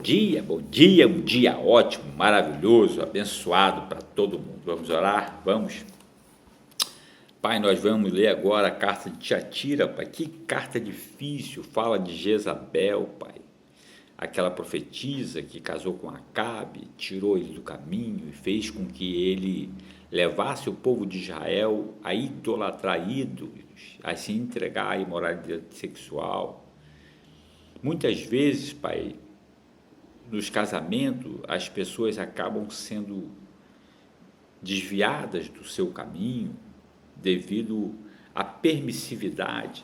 bom dia, um dia ótimo, maravilhoso, abençoado para todo mundo. Vamos orar? Vamos? Pai, nós vamos ler agora a carta de Tiatira, Pai. Que carta difícil, fala de Jezabel, Pai. Aquela profetisa que casou com Acabe, tirou ele do caminho e fez com que ele levasse o povo de Israel a idolatrar ídolos, a se entregar à imoralidade sexual. Muitas vezes, Pai, nos casamentos, as pessoas acabam sendo desviadas do seu caminho devido à permissividade,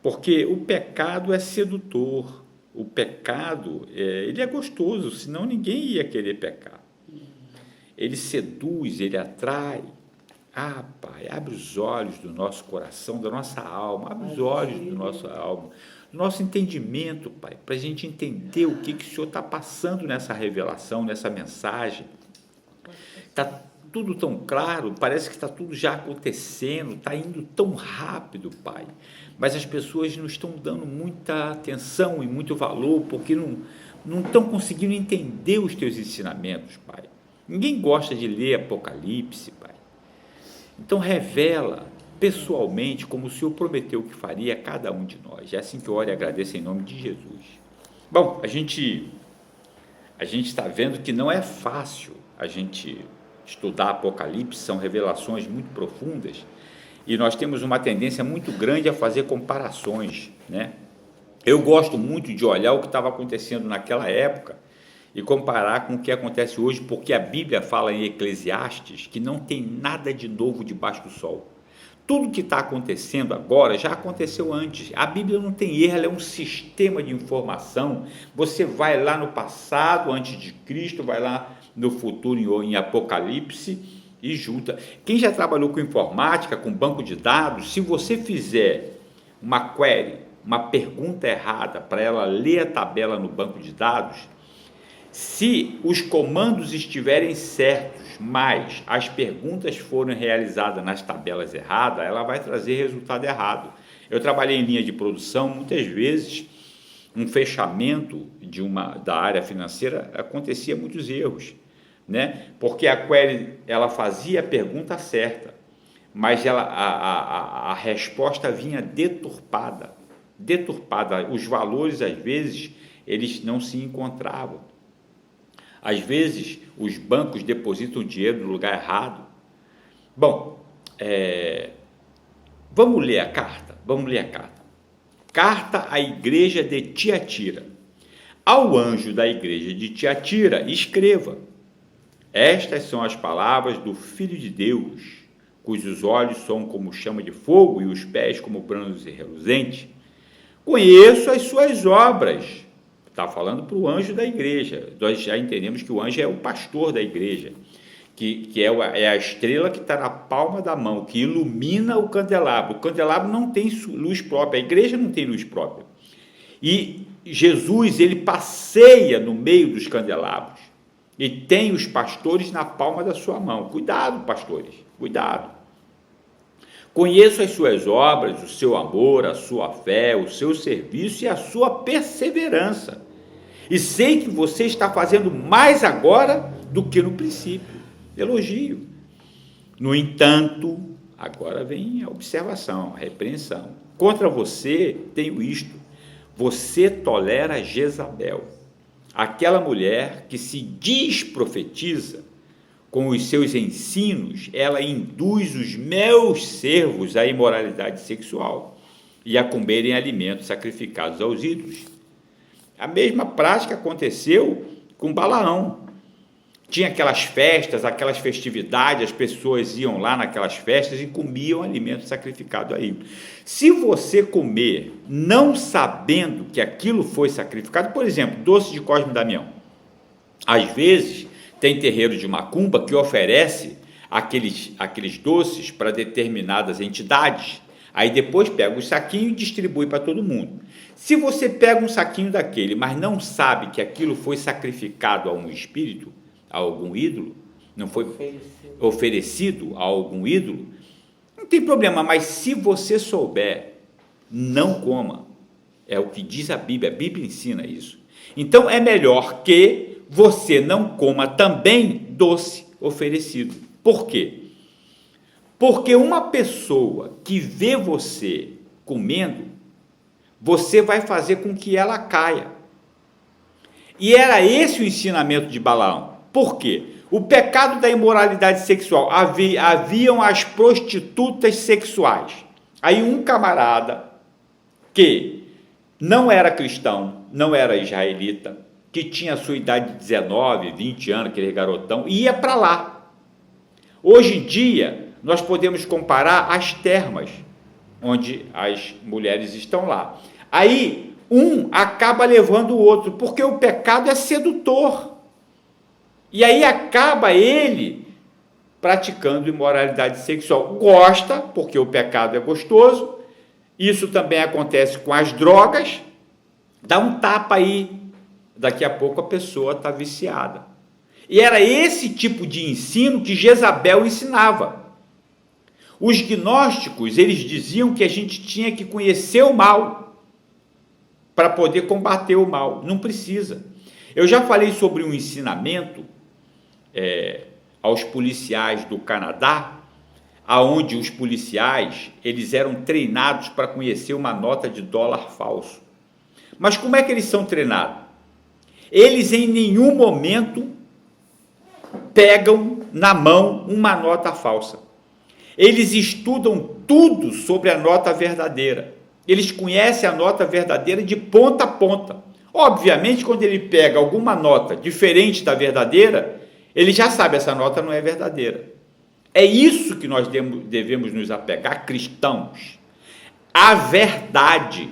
porque o pecado é sedutor, o pecado ele é gostoso, senão ninguém ia querer pecar. Ele seduz, ele atrai. Ah, Pai, abre os olhos do nosso coração, da nossa alma, abre os olhos do nosso alma, do nosso entendimento, Pai, para a gente entender o que o Senhor está passando nessa revelação, nessa mensagem. Está tudo tão claro, parece que está tudo já acontecendo, está indo tão rápido, Pai, mas as pessoas não estão dando muita atenção e muito valor, porque não estão conseguindo entender os teus ensinamentos, Pai. Ninguém gosta de ler Apocalipse, Pai. Então revela pessoalmente como o Senhor prometeu que faria a cada um de nós. É assim que eu oro e agradeço em nome de Jesus. Bom, a gente está vendo que não é fácil a gente estudar Apocalipse, são revelações muito profundas e nós temos uma tendência muito grande a fazer comparações, né? Eu gosto muito de olhar o que estava acontecendo naquela época e comparar com o que acontece hoje, porque a Bíblia fala em Eclesiastes que não tem nada de novo debaixo do sol. Tudo que está acontecendo agora já aconteceu antes. A Bíblia não tem erro, ela é um sistema de informação. Você vai lá no passado, antes de Cristo, vai lá no futuro, em Apocalipse, e junta. Quem já trabalhou com informática, com banco de dados, se você fizer uma query, uma pergunta errada para ela ler a tabela no banco de dados, se os comandos estiverem certos, mas as perguntas foram realizadas nas tabelas erradas, ela vai trazer resultado errado. Eu trabalhei em linha de produção, muitas vezes um fechamento da área financeira acontecia muitos erros, né? Porque a query ela fazia a pergunta certa, mas a resposta vinha deturpada, os valores às vezes eles não se encontravam. Às vezes, os bancos depositam dinheiro no lugar errado. Bom, vamos ler a carta. Carta à igreja de Tiatira. Ao anjo da igreja de Tiatira, escreva: estas são as palavras do Filho de Deus, cujos olhos são como chama de fogo e os pés como bronze reluzente. Conheço as suas obras. Está falando para o anjo da igreja. Nós já entendemos que o anjo é o pastor da igreja, que é a estrela que está na palma da mão, que ilumina o candelabro. O candelabro não tem luz própria, a igreja não tem luz própria. E Jesus, ele passeia no meio dos candelabros e tem os pastores na palma da sua mão. Cuidado, pastores, cuidado. Conheço as suas obras, o seu amor, a sua fé, o seu serviço e a sua perseverança. E sei que você está fazendo mais agora do que no princípio. Elogio. No entanto, agora vem a observação, a repreensão. Contra você tenho isto: você tolera Jezabel, aquela mulher que se diz profetiza. Com os seus ensinos, ela induz os meus servos à imoralidade sexual e a comerem alimentos sacrificados aos ídolos. A mesma prática aconteceu com Balaão. Tinha aquelas festas, aquelas festividades, as pessoas iam lá naquelas festas e comiam alimentos sacrificados a ídolos. Se você comer não sabendo que aquilo foi sacrificado, por exemplo, doce de Cosme e Damião, às vezes tem terreiro de macumba que oferece aqueles doces para determinadas entidades, aí depois pega o saquinho e distribui para todo mundo. Se você pega um saquinho daquele, mas não sabe que aquilo foi sacrificado a um espírito, a algum ídolo, não foi oferecido a algum ídolo, não tem problema, mas se você souber, não coma. É o que diz a Bíblia ensina isso. Então é melhor que você não coma também doce oferecido. Por quê? Porque uma pessoa que vê você comendo, você vai fazer com que ela caia. E era esse o ensinamento de Balaão. Por quê? O pecado da imoralidade sexual, haviam as prostitutas sexuais. Aí um camarada que não era cristão, não era israelita, que tinha a sua idade de 19, 20 anos, aquele garotão, ia para lá. Hoje em dia, nós podemos comparar as termas, onde as mulheres estão lá. Aí, um acaba levando o outro, porque o pecado é sedutor. E aí acaba ele praticando imoralidade sexual. Gosta, porque o pecado é gostoso. Isso também acontece com as drogas. Dá um tapa aí, daqui a pouco a pessoa está viciada. E era esse tipo de ensino que Jezabel ensinava. Os gnósticos, eles diziam que a gente tinha que conhecer o mal para poder combater o mal. Não precisa. Eu já falei sobre um ensinamento aos policiais do Canadá, aonde os policiais eles eram treinados para conhecer uma nota de dólar falso. Mas como é que eles são treinados? Eles em nenhum momento pegam na mão uma nota falsa. Eles estudam tudo sobre a nota verdadeira. Eles conhecem a nota verdadeira de ponta a ponta. Obviamente, quando ele pega alguma nota diferente da verdadeira, ele já sabe, essa nota não é verdadeira. É isso que nós devemos nos apegar, cristãos. A verdade.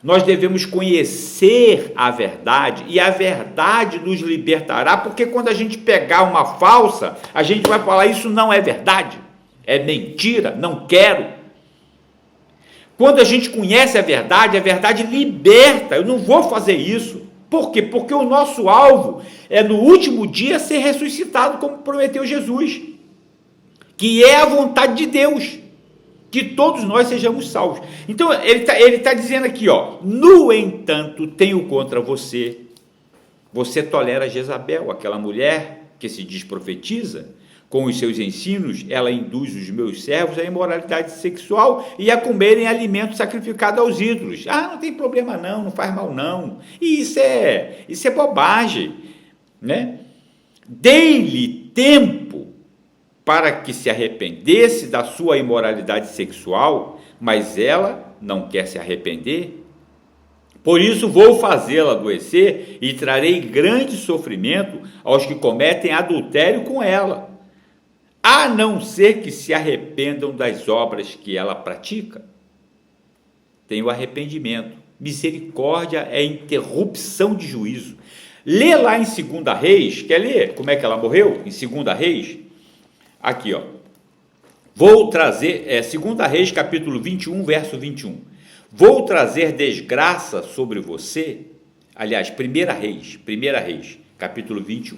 Nós devemos conhecer a verdade, e a verdade nos libertará, porque quando a gente pegar uma falsa, a gente vai falar, isso não é verdade, é mentira, não quero. Quando a gente conhece a verdade liberta, eu não vou fazer isso. Por quê? Porque o nosso alvo é no último dia ser ressuscitado, como prometeu Jesus, que é a vontade de Deus, que todos nós sejamos salvos. Então, ele tá dizendo aqui, no entanto, tenho contra você, você tolera Jezabel, aquela mulher que se diz profetiza, com os seus ensinos, ela induz os meus servos à imoralidade sexual e a comerem alimento sacrificado aos ídolos. Não tem problema não faz mal não. E isso é bobagem, né? Dei-lhe tempo para que se arrependesse da sua imoralidade sexual, mas ela não quer se arrepender. Por isso vou fazê-la adoecer e trarei grande sofrimento aos que cometem adultério com ela, a não ser que se arrependam das obras que ela pratica. Tem o arrependimento. Misericórdia é interrupção de juízo. Lê lá em 2 Reis, quer ler como é que ela morreu? Em 2 Reis, aqui, vou trazer, 2 Reis, capítulo 21, verso 21. Vou trazer desgraça sobre você, aliás, 1 Reis, capítulo 21.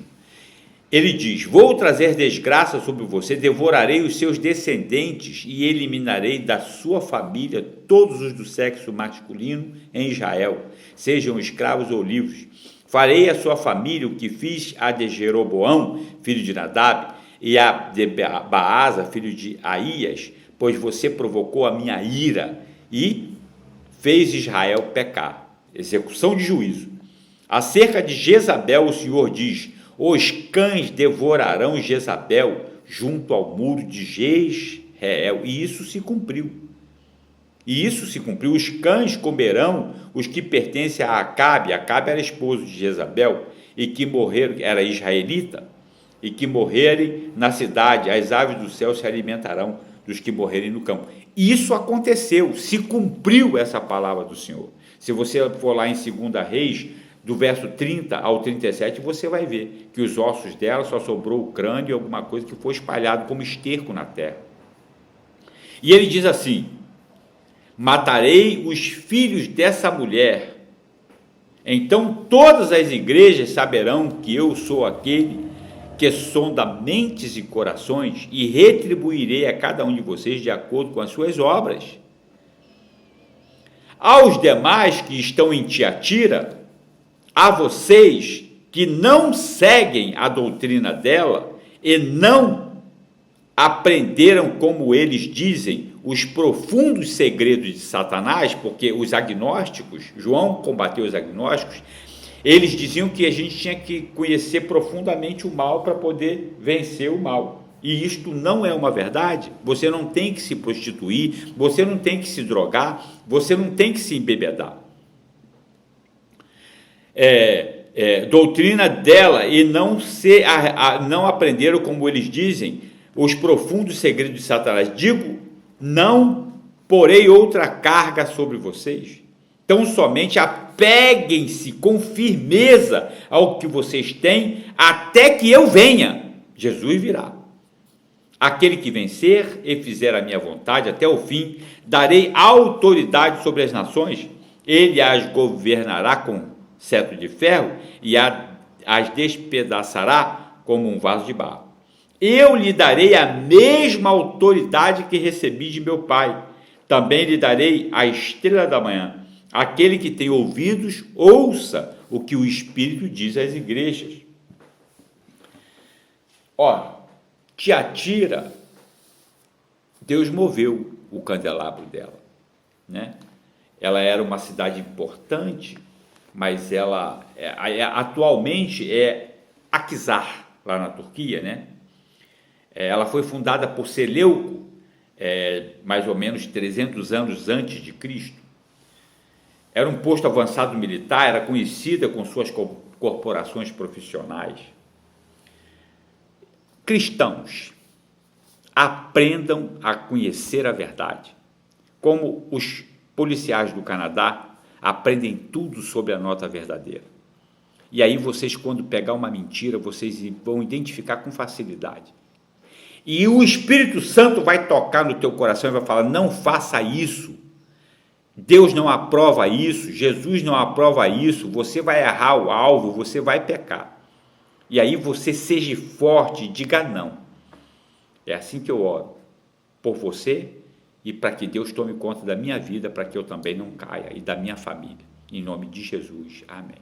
Ele diz, vou trazer desgraça sobre você, devorarei os seus descendentes e eliminarei da sua família todos os do sexo masculino em Israel, sejam escravos ou livres. Farei à sua família o que fiz a de Jeroboão, filho de Nadab, e a de Baasa, filho de Aías, pois você provocou a minha ira e fez Israel pecar. Execução de juízo. Acerca de Jezabel, o Senhor diz, os cães devorarão Jezabel junto ao muro de Jezreel. E isso se cumpriu. Os cães comerão os que pertencem a Acabe. Acabe era esposo de Jezabel, e que morreram, era israelita, e que morrerem na cidade. As aves do céu se alimentarão dos que morrerem no campo. Isso aconteceu, se cumpriu essa palavra do Senhor. Se você for lá em 2 Reis, do verso 30 ao 37, você vai ver que os ossos dela só sobrou o crânio e alguma coisa que foi espalhado como esterco na terra. E ele diz assim, matarei os filhos dessa mulher, então todas as igrejas saberão que eu sou aquele que sonda mentes e corações e retribuirei a cada um de vocês de acordo com as suas obras. Aos demais que estão em Tiatira, a vocês que não seguem a doutrina dela e não aprenderam, como eles dizem, os profundos segredos de Satanás, porque os agnósticos, João combateu os agnósticos, eles diziam que a gente tinha que conhecer profundamente o mal para poder vencer o mal. E isto não é uma verdade. Você não tem que se prostituir, você não tem que se drogar, você não tem que se embebedar. Doutrina dela e não aprenderam, como eles dizem, os profundos segredos de Satanás. Digo, não porei outra carga sobre vocês. Então, somente apeguem-se com firmeza ao que vocês têm, até que eu venha. Jesus virá. Aquele que vencer e fizer a minha vontade até o fim, darei autoridade sobre as nações, ele as governará com cetro de ferro e as despedaçará como um vaso de barro. Eu lhe darei a mesma autoridade que recebi de meu Pai. Também lhe darei a estrela da manhã. Aquele que tem ouvidos, ouça o que o Espírito diz às igrejas. Ora, Tiatira, Deus moveu o candelabro dela, né? Ela era uma cidade importante, mas ela atualmente é Akhisar, lá na Turquia, né? Ela foi fundada por Seleuco, mais ou menos 300 anos antes de Cristo. Era um posto avançado militar, era conhecida com suas corporações profissionais. Cristãos, aprendam a conhecer a verdade. Como os policiais do Canadá aprendem tudo sobre a nota verdadeira. E aí vocês, quando pegar uma mentira, vocês vão identificar com facilidade. E o Espírito Santo vai tocar no teu coração e vai falar, não faça isso. Deus não aprova isso, Jesus não aprova isso, você vai errar o alvo, você vai pecar. E aí você seja forte e diga não. É assim que eu oro por você e para que Deus tome conta da minha vida, para que eu também não caia, e da minha família. Em nome de Jesus. Amém.